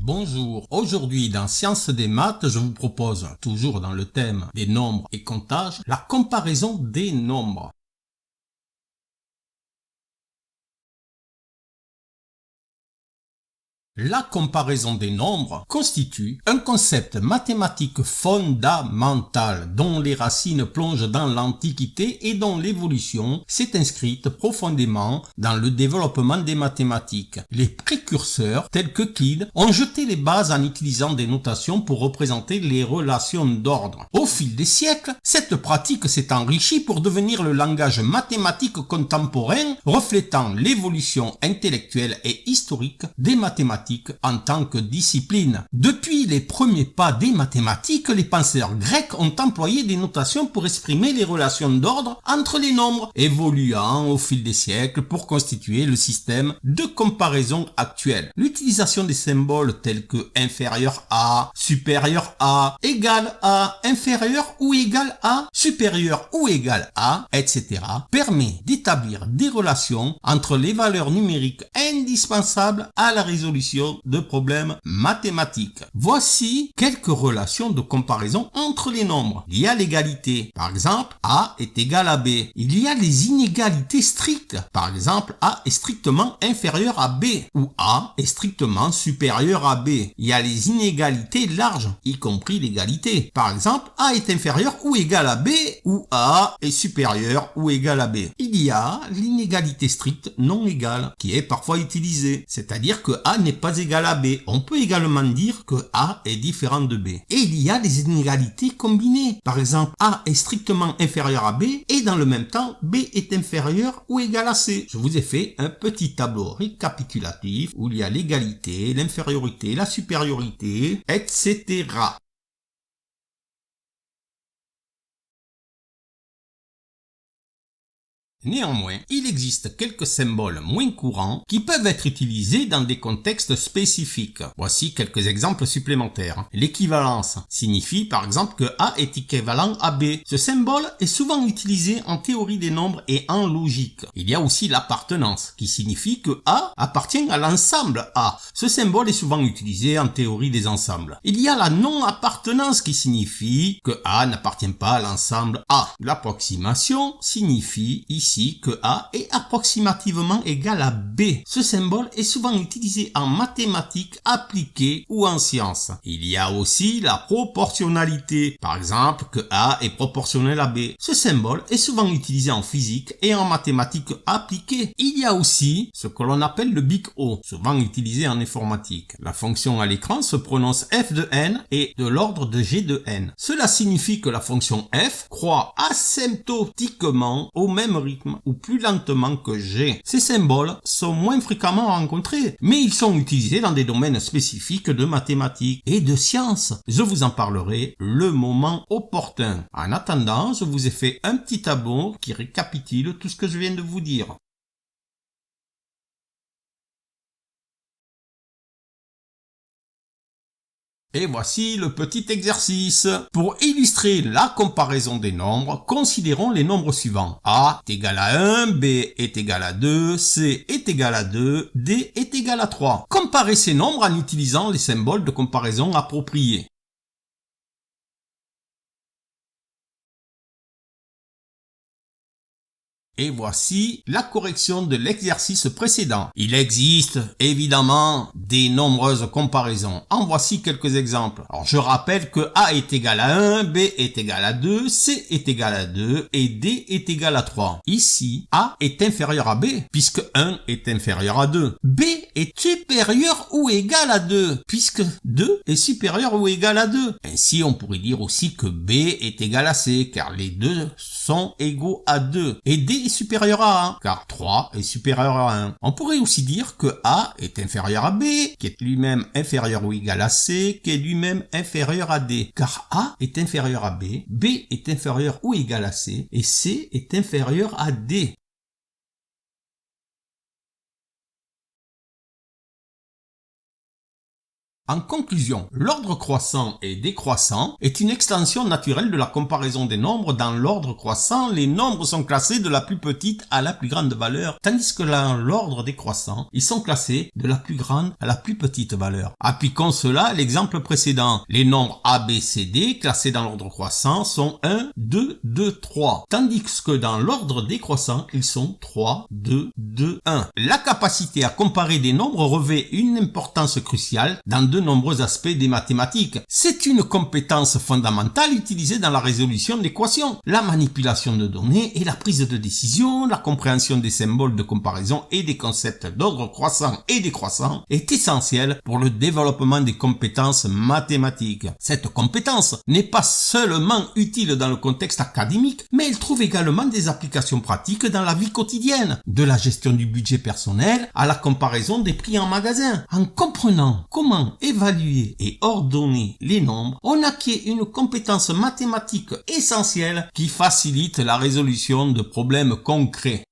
Bonjour, aujourd'hui dans Sciences des maths, je vous propose, toujours dans le thème des nombres et comptages, la comparaison des nombres. La comparaison des nombres constitue un concept mathématique fondamental dont les racines plongent dans l'Antiquité et dont l'évolution s'est inscrite profondément dans le développement des mathématiques. Les précurseurs, tels qu'Euclide, ont jeté les bases en utilisant des notations pour représenter les relations d'ordre. Au fil des siècles, cette pratique s'est enrichie pour devenir le langage mathématique contemporain reflétant l'évolution intellectuelle et historique des mathématiques en tant que discipline. Depuis les premiers pas des mathématiques, les penseurs grecs ont employé des notations pour exprimer les relations d'ordre entre les nombres, évoluant au fil des siècles pour constituer le système de comparaison actuel. L'utilisation des symboles tels que inférieur à, supérieur à, égal à, inférieur ou égal à, supérieur ou égal à, etc. permet d'établir des relations entre les valeurs numériques indispensables à la résolution de problèmes mathématiques. Voici quelques relations de comparaison entre les nombres. Il y a l'égalité. Par exemple, A est égal à B. Il y a les inégalités strictes. Par exemple, A est strictement inférieur à B ou A est strictement supérieur à B. Il y a les inégalités larges, y compris l'égalité. Par exemple, A est inférieur ou égal à B ou A est supérieur ou égal à B. Il y a l'inégalité stricte non égale qui est parfois utilisée, c'est-à-dire que A n'est pas égal à B. On peut également dire que A est différent de B. Et il y a des inégalités combinées. Par exemple, A est strictement inférieur à B et dans le même temps, B est inférieur ou égal à C. Je vous ai fait un petit tableau récapitulatif où il y a l'égalité, l'infériorité, la supériorité, etc. Néanmoins, il existe quelques symboles moins courants qui peuvent être utilisés dans des contextes spécifiques. Voici quelques exemples supplémentaires. L'équivalence signifie par exemple que A est équivalent à B. Ce symbole est souvent utilisé en théorie des nombres et en logique. Il y a aussi l'appartenance qui signifie que A appartient à l'ensemble A. Ce symbole est souvent utilisé en théorie des ensembles. Il y a la non-appartenance qui signifie que A n'appartient pas à l'ensemble A. L'approximation signifie ici que A est approximativement égal à B. Ce symbole est souvent utilisé en mathématiques appliquées ou en sciences. Il y a aussi la proportionnalité. Par exemple, que A est proportionnel à B. Ce symbole est souvent utilisé en physique et en mathématiques appliquées. Il y a aussi ce que l'on appelle le big O, souvent utilisé en informatique. La fonction à l'écran se prononce f de n et de l'ordre de g de n. Cela signifie que la fonction f croît asymptotiquement au même rythme ou plus lentement que G. Ces symboles sont moins fréquemment rencontrés, mais ils sont utilisés dans des domaines spécifiques de mathématiques et de sciences. Je vous en parlerai le moment opportun. En attendant, je vous ai fait un petit tableau qui récapitule tout ce que je viens de vous dire. Et voici le petit exercice. Pour illustrer la comparaison des nombres, considérons les nombres suivants. A est égal à 1, B est égal à 2, C est égal à 2, D est égal à 3. Comparez ces nombres en utilisant les symboles de comparaison appropriés. Et voici la correction de l'exercice précédent. Il existe évidemment des nombreuses comparaisons. En voici quelques exemples. Alors je rappelle que A est égal à 1, B est égal à 2, C est égal à 2 et D est égal à 3. Ici, A est inférieur à B puisque 1 est inférieur à 2. B est supérieur ou égal à 2 puisque 2 est supérieur ou égal à 2. Ainsi, on pourrait dire aussi que B est égal à C car les deux sont égaux à 2 et D est supérieur à 1 car 3 est supérieur à 1. On pourrait aussi dire que A est inférieur à B qui est lui-même inférieur ou égal à C qui est lui-même inférieur à D car A est inférieur à B, B est inférieur ou égal à C et C est inférieur à D. En conclusion, l'ordre croissant et décroissant est une extension naturelle de la comparaison des nombres. Dans l'ordre croissant, les nombres sont classés de la plus petite à la plus grande valeur, tandis que dans l'ordre décroissant, ils sont classés de la plus grande à la plus petite valeur. Appliquons cela à l'exemple précédent. Les nombres A, B, C, D classés dans l'ordre croissant sont 1, 2, 2, 3, tandis que dans l'ordre décroissant, ils sont 3, 2, 2, 1. La capacité à comparer des nombres revêt une importance cruciale dans de nombreux aspects des mathématiques. C'est une compétence fondamentale utilisée dans la résolution d'équations, la manipulation de données et la prise de décision. La compréhension des symboles de comparaison et des concepts d'ordre croissant et décroissant est essentielle pour le développement des compétences mathématiques. Cette compétence n'est pas seulement utile dans le contexte académique, mais elle trouve également des applications pratiques dans la vie quotidienne, de la gestion du budget personnel à la comparaison des prix en magasin. En comprenant comment évaluer et ordonner les nombres, on acquiert une compétence mathématique essentielle qui facilite la résolution de problèmes concrets.